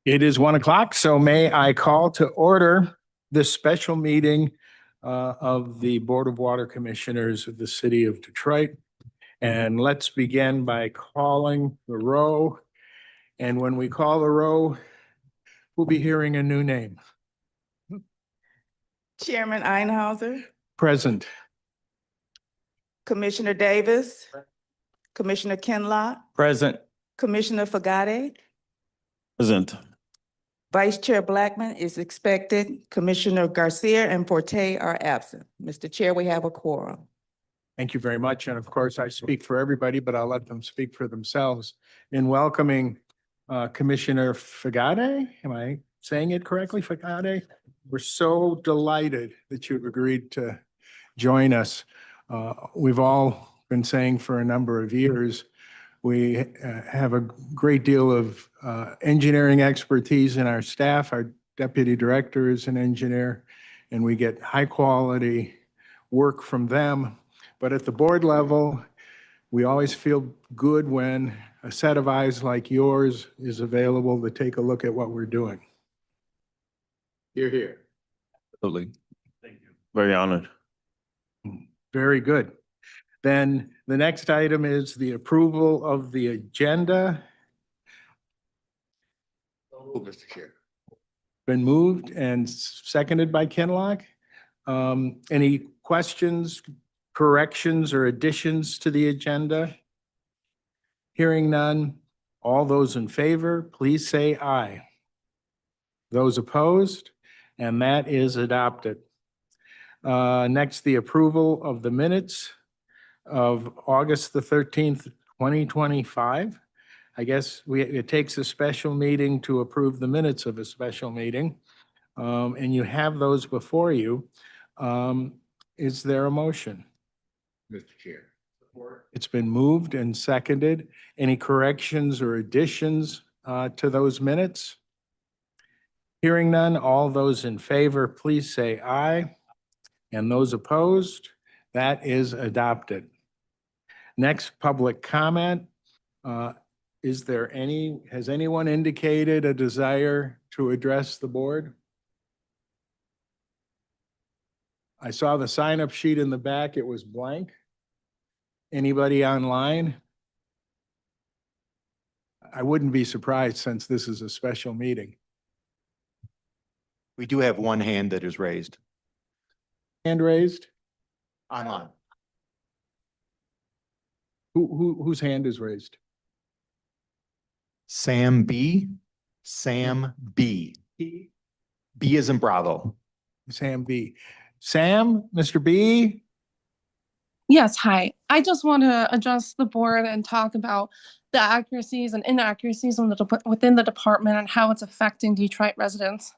It is 1 o'clock, so may I call to order this special meeting of the Board of Water Commissioners of the City of Detroit. And let's begin by calling the row. And when we call the row, we'll be hearing a new name. Chairman Einhauser, Present. Commissioner Davis, Commissioner Kinlock, Present. Commissioner Fagade, Present. Vice Chair Blackman is expected. Commissioner Garcia and Forte are absent. Mr. Chair, we have a quorum. Thank you very much. And of course, I speak for everybody, but I'll let them speak for themselves. In welcoming Commissioner Fagade, am I saying it correctly, Fagade? We're so delighted that you've agreed to join us. We've all been saying for a number of years, we have a great deal of engineering expertise in our staff. Our deputy director is an engineer, and we get high quality work from them. But at the board level, we always feel good when a set of eyes like yours is available to take a look at what we're doing. You're here. Absolutely. Thank you. Very honored. Very good. Then the next item is the approval of the agenda. Mr. Chair. Been moved and seconded by Kinlock. Any questions, corrections, or additions to the agenda? Hearing none. All those in favor, please say aye. Those opposed, and that is adopted. Next, the approval of the minutes of August the 13th, 2025. I guess it takes a special meeting to approve the minutes of a special meeting. And you have those before you. Is there a motion? Mr. Chair. It's been moved and seconded. Any corrections or additions to those minutes? Hearing none, all those in favor, please say aye. And those opposed, that is adopted. Next, public comment. Has anyone indicated a desire to address the board? I saw the sign-up sheet in the back. It was blank. Anybody online? I wouldn't be surprised since this is a special meeting. We do have one hand that is raised. Hand raised? Online. Whose hand is raised? Sam B. Sam B. B is in Bravo. Sam B. Sam, Mr. B? Yes, hi. I just want to address the board and talk about the accuracies and inaccuracies within the department and how it's affecting Detroit residents.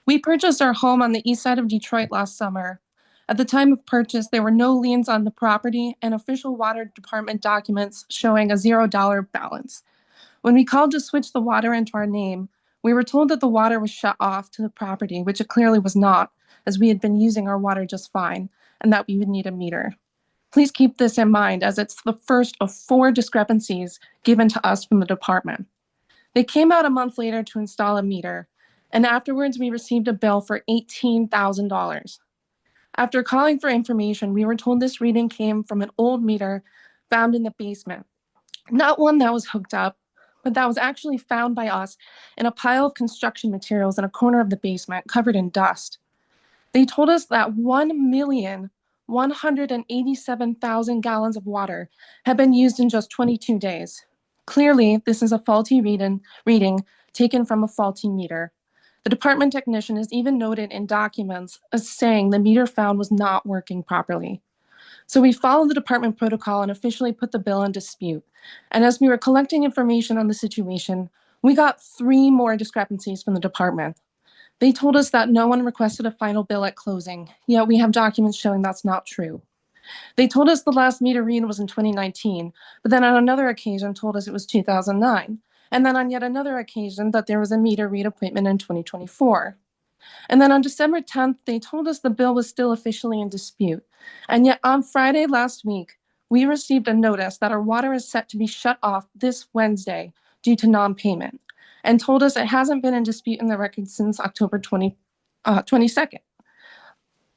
We purchased our home on the east side of Detroit last summer. At the time of purchase, there were no liens on the property and official water department documents showing a $0 balance. When we called to switch the water into our name, we were told that the water was shut off to the property, which it clearly was not, as we had been using our water just fine, and that we would need a meter. Please keep this in mind, as it's the first of 4 discrepancies given to us from the department. They came out a month later to install a meter, and afterwards we received a bill for $18,000. After calling for information, we were told this reading came from an old meter found in the basement. Not one that was hooked up, but that was actually found by us in a pile of construction materials in a corner of the basement covered in dust. They told us that 1,187,000 gallons of water had been used in just 22 days. Clearly, this is a faulty reading taken from a faulty meter. The department technician is even noted in documents as saying the meter found was not working properly. So we followed the department protocol and officially put the bill in dispute. And as we were collecting information on the situation, we got 3 more discrepancies from the department. They told us that no one requested a final bill at closing, yet we have documents showing that's not true. They told us the last meter read was in 2019, but then on another occasion told us it was 2009. And then on yet another occasion that there was a meter read appointment in 2024. And then on December 10th, they told us the bill was still officially in dispute. And yet on Friday last week, we received a notice that our water is set to be shut off this Wednesday due to non-payment. and told us it hasn't been in dispute in the record since October 22nd.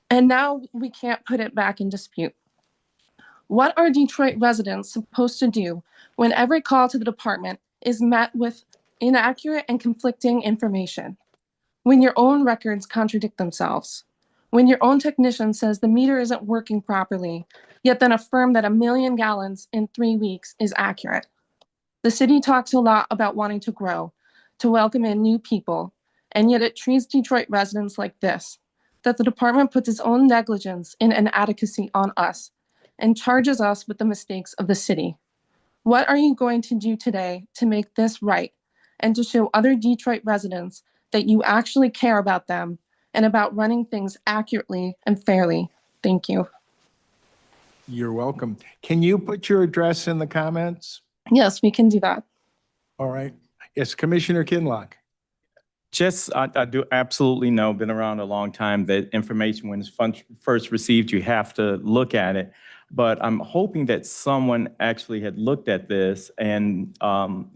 And now we can't put it back in dispute. What are Detroit residents supposed to do when every call to the department is met with inaccurate and conflicting information? When your own records contradict themselves? When your own technician says the meter isn't working properly, yet then affirm that 1 million gallons in 3 weeks is accurate? The city talks a lot about wanting to grow, to welcome in new people, and yet it treats Detroit residents like this, that the department puts its own negligence and inadequacy on us and charges us with the mistakes of the city. What are you going to do today to make this right and to show other Detroit residents that you actually care about them and about running things accurately and fairly? Thank you. You're welcome. Can you put your address in the comments? Yes, we can do that. All right. Yes, Commissioner Kinlock. Just, I do absolutely know, been around a long time, that information when it's first received, you have to look at it. But I'm hoping that someone actually had looked at this and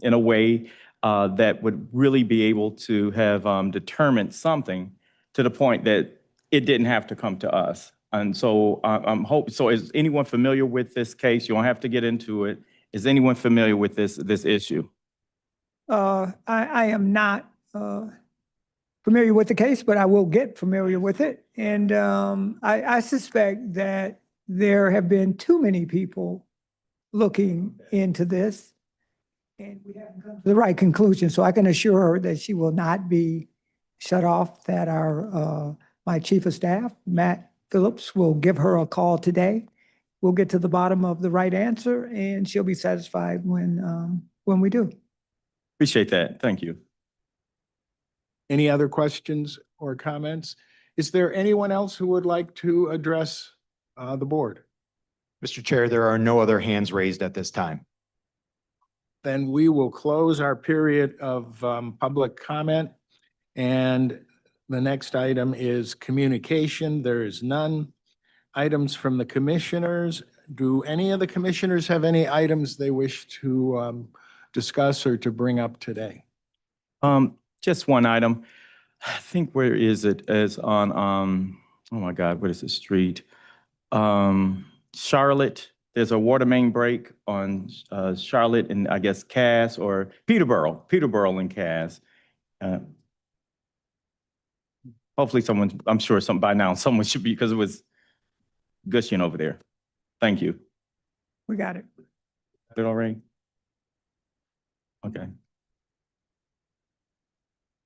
in a way that would really be able to have determined something to the point that it didn't have to come to us. And so I'm hoping, so is anyone familiar with this case? You don't have to get into it. Is anyone familiar with this issue? I am not familiar with the case, but I will get familiar with it. And I suspect that there have been too many people looking into this, and we haven't come to the right conclusion. So I can assure her that she will not be shut off, that our my chief of staff, Matt Phillips, will give her a call today. We'll get to the bottom of the right answer, and she'll be satisfied when we do. Appreciate that. Thank you. Any other questions or comments? Is there anyone else who would like to address the board? Mr. Chair, there are no other hands raised at this time. Then we will close our period of public comment. And the next item is communication. There is none. Items from the commissioners. Do any of the commissioners have any items they wish to discuss or to bring up today? Just one item. I think, where is it? Is on, oh my God, what is the street? Charlotte. There's a water main break on Charlotte and I guess Cass, or Peterborough and Cass. Hopefully someone, I'm sure some by now, someone should be, because it was gushing over there. Thank you. We got it. Did it already? Okay.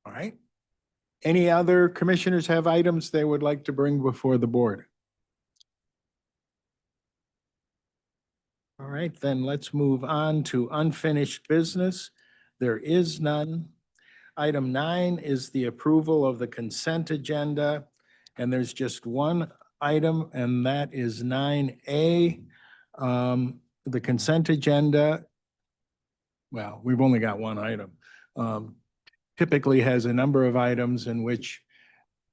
All right. Any other commissioners have items they would like to bring before the board? All right, then let's move on to unfinished business. There is none. Item 9 is the approval of the consent agenda, and there's just one item, and that is 9A. The consent agenda, well, we've only got one item. Typically has a number of items in which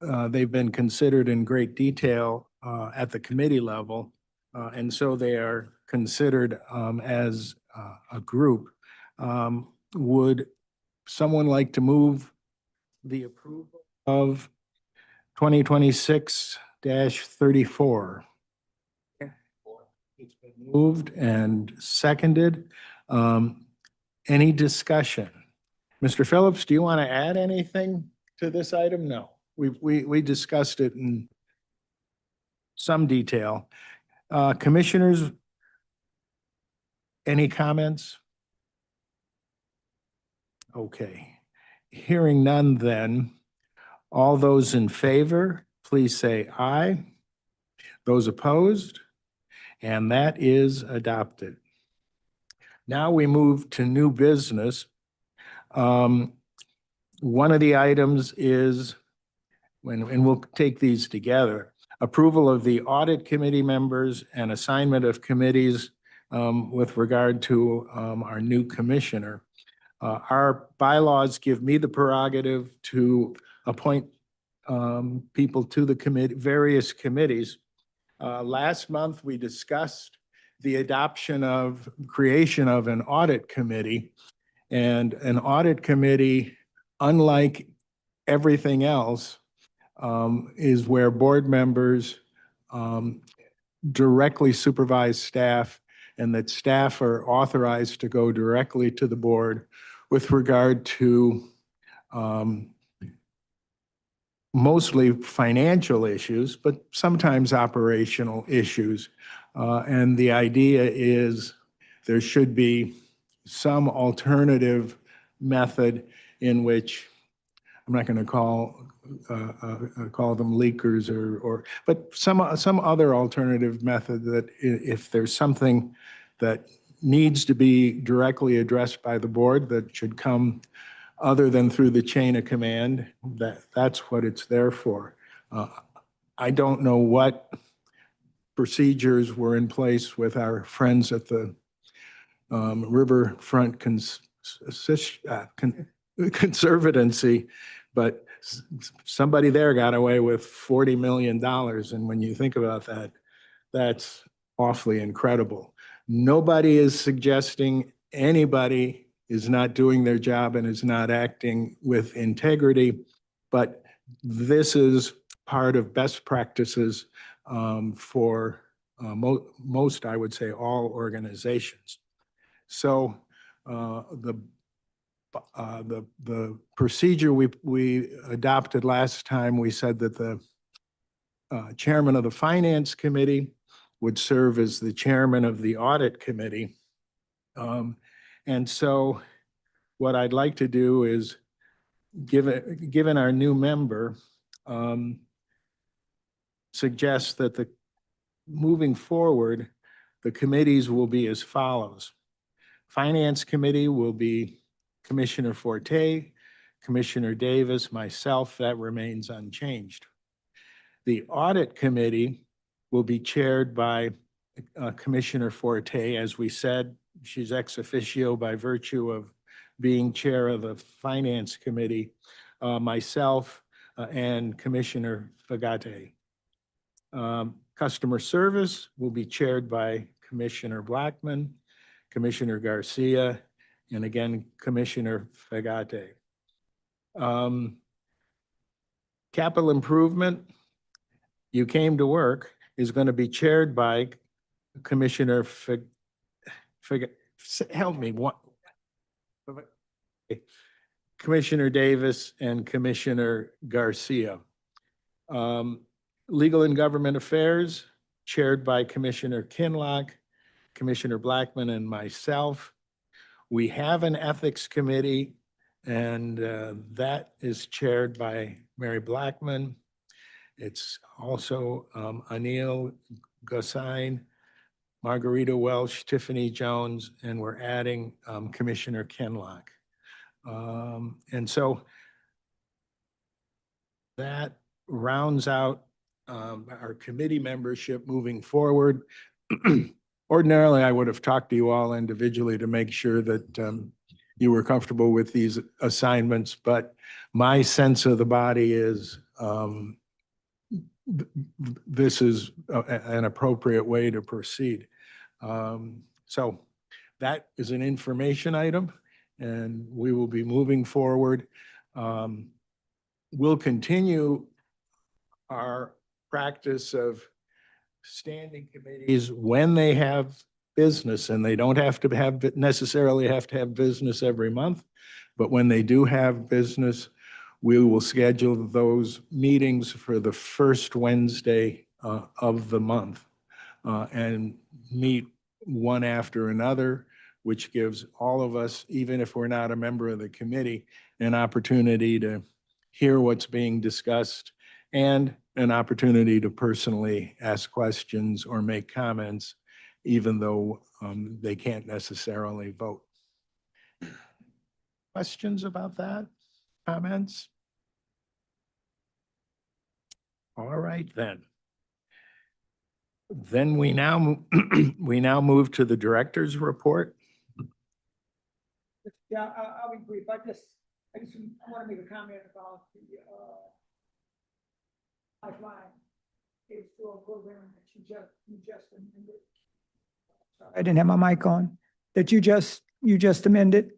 they've been considered in great detail at the committee level. And so they are considered as a group. Would someone like to move the approval of 2026-34? It's been moved and seconded. Any discussion? Mr. Phillips, do you want to add anything to this item? No. We discussed it in some detail. Commissioners, any comments? Okay. Hearing none then, all those in favor, please say aye. Those opposed? And that is adopted. Now we move to new business. One of the items is, and we'll take these together, approval of the audit committee members and assignment of committees with regard to our new commissioner. Our bylaws give me the prerogative to appoint people to the committee, various committees. Last month, we discussed the creation of an audit committee. And an audit committee unlike everything else, is where board members directly supervise staff, and that staff are authorized to go directly to the board with regard to mostly financial issues, but sometimes operational issues. And the idea is there should be some alternative method in which, I'm not going to call them leakers but some other alternative method that if there's something that needs to be directly addressed by the board that should come other than through the chain of command, that's what it's there for. I don't know what procedures were in place with our friends at the Riverfront Conservancy, but somebody there got away with $40 million. And when you think about that, that's awfully incredible. Nobody is suggesting anybody is not doing their job and is not acting with integrity, but this is part of best practices for most, I would say, all organizations. So the procedure we adopted last time, we said that the chairman of the finance committee would serve as the chairman of the audit committee. And so what I'd like to do is, given our new member, suggest that moving forward, the committees will be as follows. Finance Committee will be Commissioner Forte, Commissioner Davis, myself, that remains unchanged. The Audit Committee will be chaired by Commissioner Forte. As we said, she's ex officio by virtue of being chair of the Finance Committee, myself and Commissioner Fagate. Customer Service will be chaired by Commissioner Blackman, Commissioner Garcia, and again, Commissioner Fagate. Capital Improvement, you came to work, is going to be chaired by Commissioner help me, what? Commissioner Davis and Commissioner Garcia. Legal and Government Affairs, chaired by Commissioner Kinlock, Commissioner Blackman, and myself. We have an Ethics Committee, and that is chaired by Mary Blackman. It's also Anil Gosain, Margarita Welsh, Tiffany Jones, and we're adding Commissioner Kinlock. And so that rounds out our committee membership moving forward. Ordinarily, I would have talked to you all individually to make sure that you were comfortable with these assignments, but my sense of the body is this is an appropriate way to proceed. So that is an information item, and we will be moving forward. We'll continue our practice of standing committees when they have business, and they don't have to necessarily have to have business every month, but when they do have business, we will schedule those meetings for the first Wednesday of the month and meet one after another, which gives all of us, even if we're not a member of the committee, an opportunity to hear what's being discussed and an opportunity to personally ask questions or make comments, even though they can't necessarily vote. Questions about that? Comments? All right, then. Then we now move to the director's report. Yeah, I'll be brief. I want to make a comment about the lifeline. It's still a program that you just amended. I didn't have my mic on. That you just amended.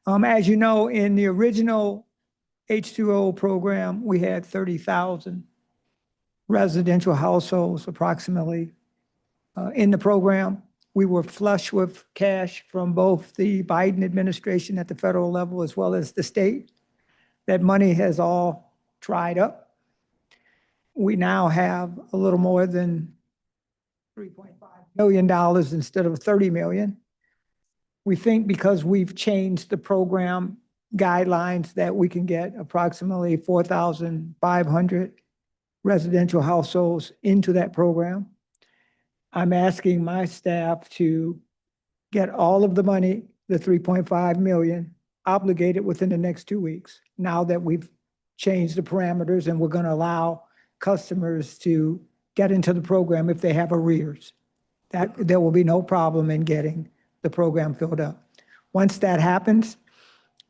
As you know, in the original H2O program, we had 30,000 residential households approximately in the program. We were flush with cash from both the Biden administration at the federal level as well as the state. That money has all dried up. We now have a little more than $3.5 million instead of 30 million. We think because we've changed the program guidelines that we can get approximately 4,500 residential households into that program. I'm asking my staff to get all of the money, the 3.5 million, obligated within the next 2 weeks, now that we've changed the parameters and we're going to allow customers to get into the program if they have arrears. That there will be no problem in getting the program filled up. Once that happens,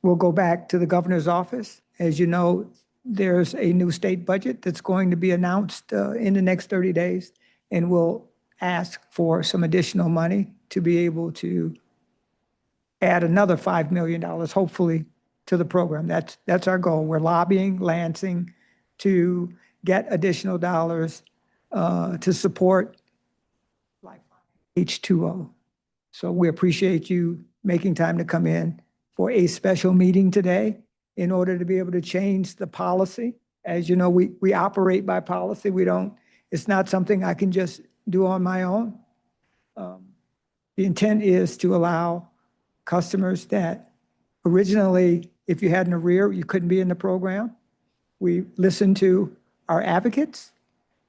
we'll go back to the governor's office. As you know, there's a new state budget that's going to be announced in the next 30 days, and we'll ask for some additional money to be able to add another $5 million, hopefully, to the program. That's our goal. We're lobbying Lansing to get additional dollars to support H2O. So we appreciate you making time to come in for a special meeting today in order to be able to change the policy. As you know, we operate by policy. It's not something I can just do on my own. The intent is to allow customers that originally, if you had an arrear, you couldn't be in the program. We listened to our advocates,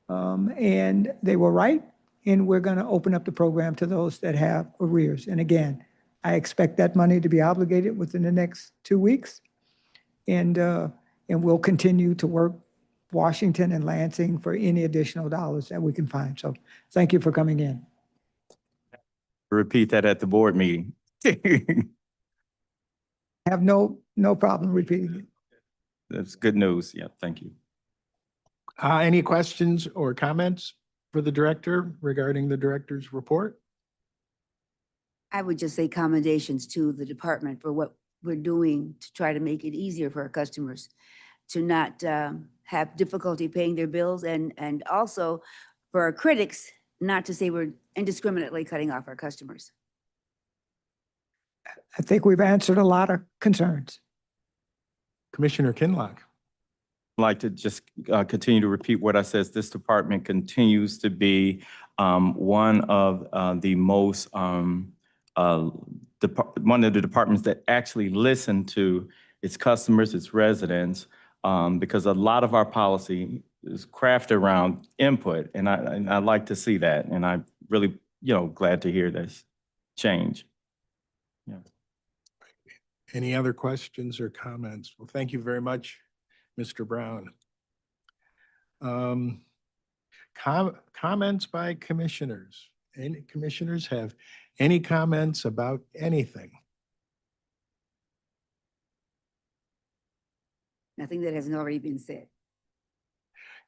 and they were right. And we're going to open up the program to those that have arrears. And again, I expect that money to be obligated within the next 2 weeks. And we'll continue to work Washington and Lansing for any additional dollars that we can find. So thank you for coming in. Repeat that at the board meeting. Have no problem repeating it. That's good news. Yeah, thank you. Any questions or comments for the director regarding the director's report? I would just say commendations to the department for what we're doing to try to make it easier for our customers to not have difficulty paying their bills, and also for our critics not to say we're indiscriminately cutting off our customers. I think we've answered a lot of concerns. Commissioner Kinlock. Like to just continue to repeat what I says. This department continues to be one of the most one of the departments that actually listen to its customers, its residents, because a lot of our policy is crafted around input, and I like to see that, and I really glad to hear this change. Yeah. Any other questions or comments? Well, thank you very much, Mr. Brown. Comments by commissioners. Any commissioners have any comments about anything? Nothing that hasn't already been said.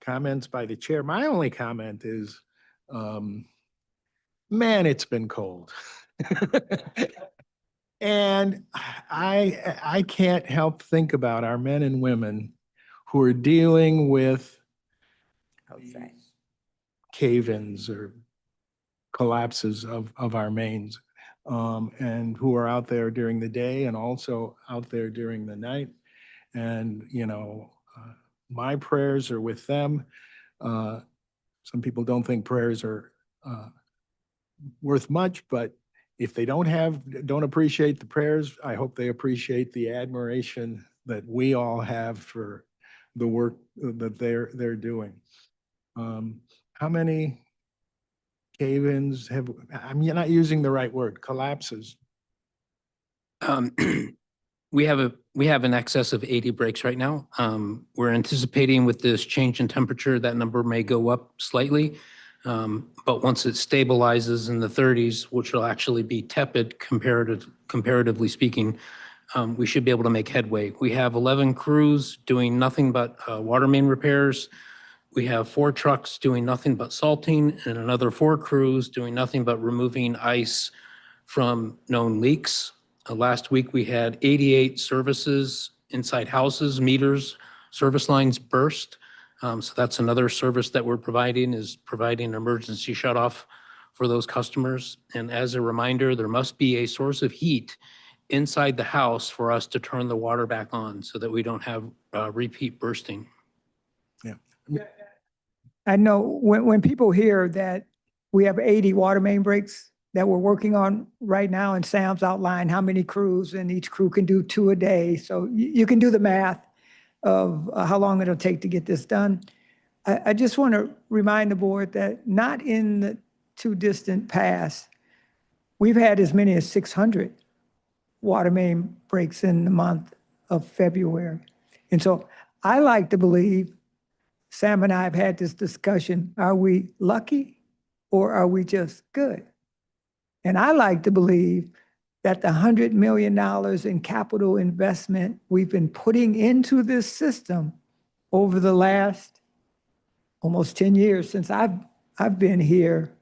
Comments by the chair. My only comment is, man, it's been cold. And I can't help think about our men and women who are dealing with Outside. cave-ins or collapses of our mains, and who are out there during the day and also out there during the night. And, my prayers are with them. Some people don't think prayers are worth much, but if they don't appreciate the prayers, I hope they appreciate the admiration that we all have for the work that they're doing. How many cave-ins I'm not using the right word, collapses? We have an excess of 80 breaks right now. We're anticipating with this change in temperature, that number may go up slightly. But once it stabilizes in the 30s, which will actually be tepid comparatively speaking, we should be able to make headway. We have 11 crews doing nothing but water main repairs. We have 4 trucks doing nothing but salting, and another 4 crews doing nothing but removing ice from known leaks. Last week, we had 88 services inside houses, meters, service lines burst. So that's another service that we're providing, is providing emergency shut off for those customers. And as a reminder, there must be a source of heat inside the house for us to turn the water back on so that we don't have repeat bursting. I know when people hear that we have 80 water main breaks that we're working on right now, and Sam's outlined how many crews, and each crew can do 2 a day. So you can do the math of how long it'll take to get this done. I just want to remind the board that not in the too distant past, we've had as many as 600 water main breaks in the month of February. And so I like to believe, Sam and I have had this discussion, are we lucky or are we just good? And I like to believe that the $100 million in capital investment we've been putting into this system over the last almost 10 years since I've been here,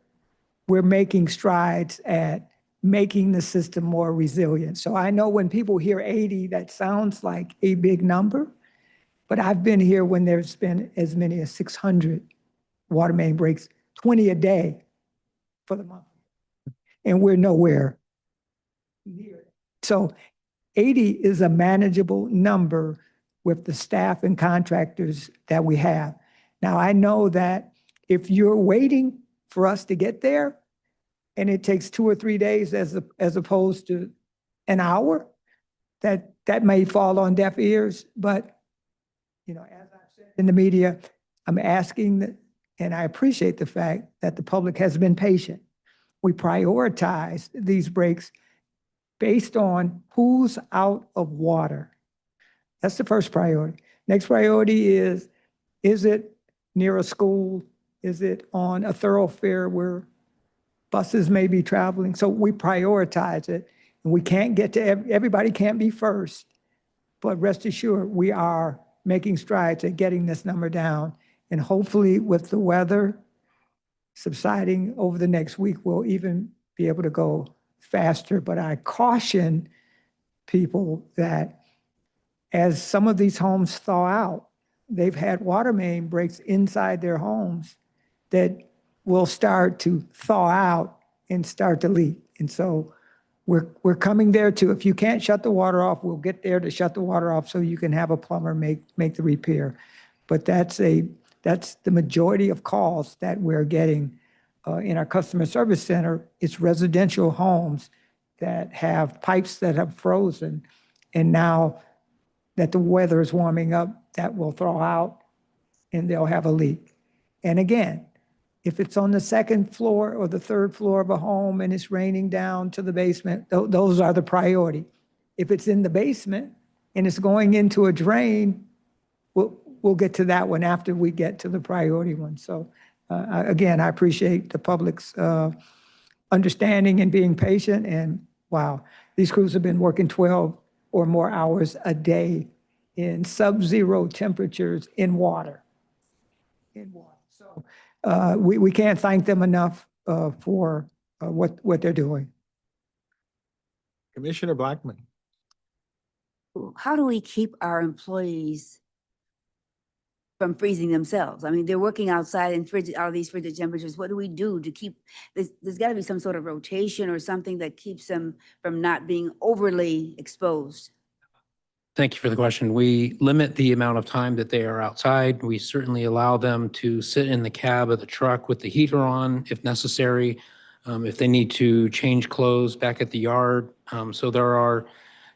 we're making strides at making the system more resilient. So I know when people hear 80, that sounds like a big number, but I've been here when there's been as many as 600 water main breaks, 20 a day for the month. And we're nowhere near it. So 80 is a manageable number with the staff and contractors that we have. Now, I know that if you're waiting for us to get there and it takes 2 or 3 days as opposed to an hour, that may fall on deaf ears. But, you know, as I've said in the media, I'm asking that, and I appreciate the fact that the public has been patient. We prioritize these breaks based on who's out of water. That's the first priority. Next priority is it near a school? Is it on a thoroughfare where buses may be traveling? So we prioritize it, and we can't get to, everybody can't be first, but rest assured, we are making strides at getting this number down. And hopefully with the weather subsiding over the next week, we'll even be able to go faster. But I caution people that as some of these homes thaw out, they've had water main breaks inside their homes that will start to thaw out and start to leak. And so we're coming there too. If you can't shut the water off, we'll get there to shut the water off so you can have a plumber make the repair. But that's the majority of calls that we're getting in our customer service center. It's residential homes that have pipes that have frozen, and now that the weather is warming up, that will thaw out and they'll have a leak. And again, if it's on the second floor or the third floor of a home and it's raining down to the basement, those are the priority. If it's in the basement and it's going into a drain, we'll get to that one after we get to the priority one. So again, I appreciate the public's understanding and being patient. And wow, these crews have been working 12 or more hours a day in sub-zero temperatures in water. So we can't thank them enough for what they're doing. Commissioner Blackman. How do we keep our employees from freezing themselves? I mean, they're working outside in out of these frigid temperatures. What do we do to keep, there's got to be some sort of rotation or something that keeps them from not being overly exposed. Thank you for the question. We limit the amount of time that they are outside. We certainly allow them to sit in the cab of the truck with the heater on if necessary, if they need to change clothes back at the yard. So there are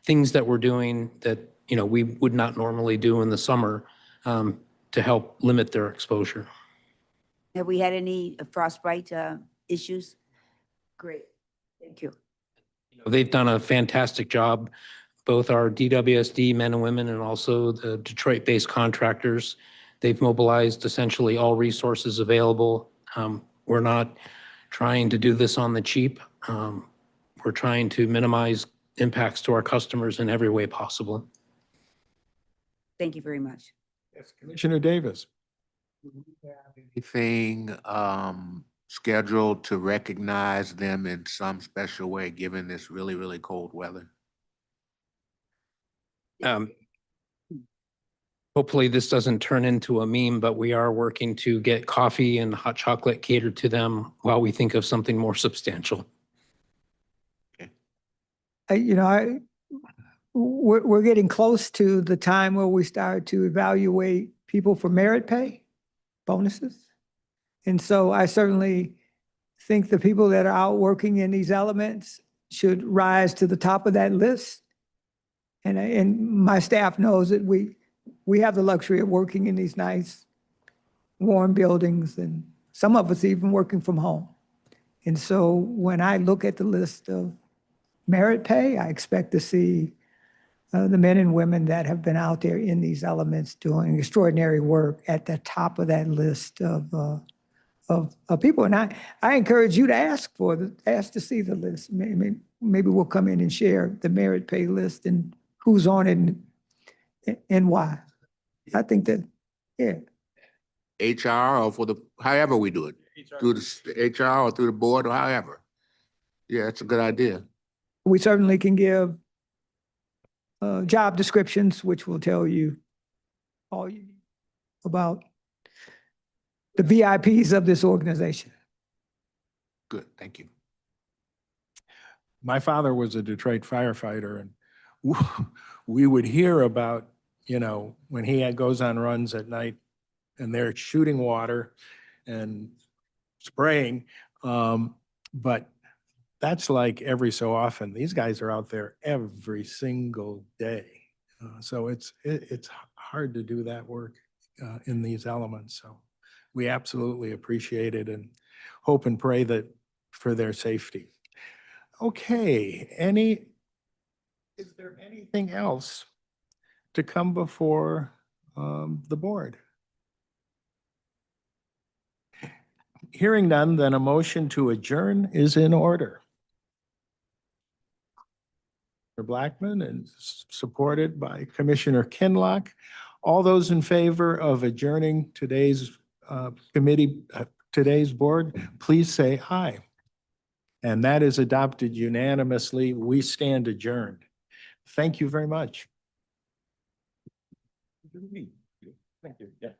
things that we're doing that, you know, we would not normally do in the summer to help limit their exposure. Have we had any frostbite issues? Great, thank you. They've done a fantastic job, both our DWSD men and women and also the Detroit-based contractors. They've mobilized essentially all resources available. We're not trying to do this on the cheap. We're trying to minimize impacts to our customers in every way possible. Thank you very much. Yes, Commissioner Davis. Anything scheduled to recognize them in some special way, given this really, really cold weather? Hopefully this doesn't turn into a meme, but we are working to get coffee and hot chocolate catered to them while we think of something more substantial. We're getting close to the time where we start to evaluate people for merit pay bonuses. And so I certainly think the people that are out working in these elements should rise to the top of that list. And my staff knows that we have the luxury of working in these nice, warm buildings, and some of us even working from home. And so when I look at the list of merit pay, I expect to see the men and women that have been out there in these elements doing extraordinary work at the top of that list of people. And I encourage you to ask to see the list. Maybe we'll come in and share the merit pay list and who's on it and why. I think that, yeah. HR or for the, however we do it, through the HR or through the board or however. Yeah, it's a good idea. We certainly can give job descriptions, which will tell you all you need about the VIPs of this organization. Good, thank you. My father was a Detroit firefighter, and we would hear about, when he goes on runs at night and they're shooting water and spraying. But that's like every so often. These guys are out there every single day. So it's hard to do that work in these elements. So we absolutely appreciate it and hope and pray that for their safety. Okay, is there anything else to come before the board? Hearing none, then a motion to adjourn is in order. Commissioner Blackman and supported by Commissioner Kinlock. All those in favor of adjourning today's today's board, please say aye. And that is adopted unanimously. We stand adjourned. Thank you very much. Thank you. Yeah.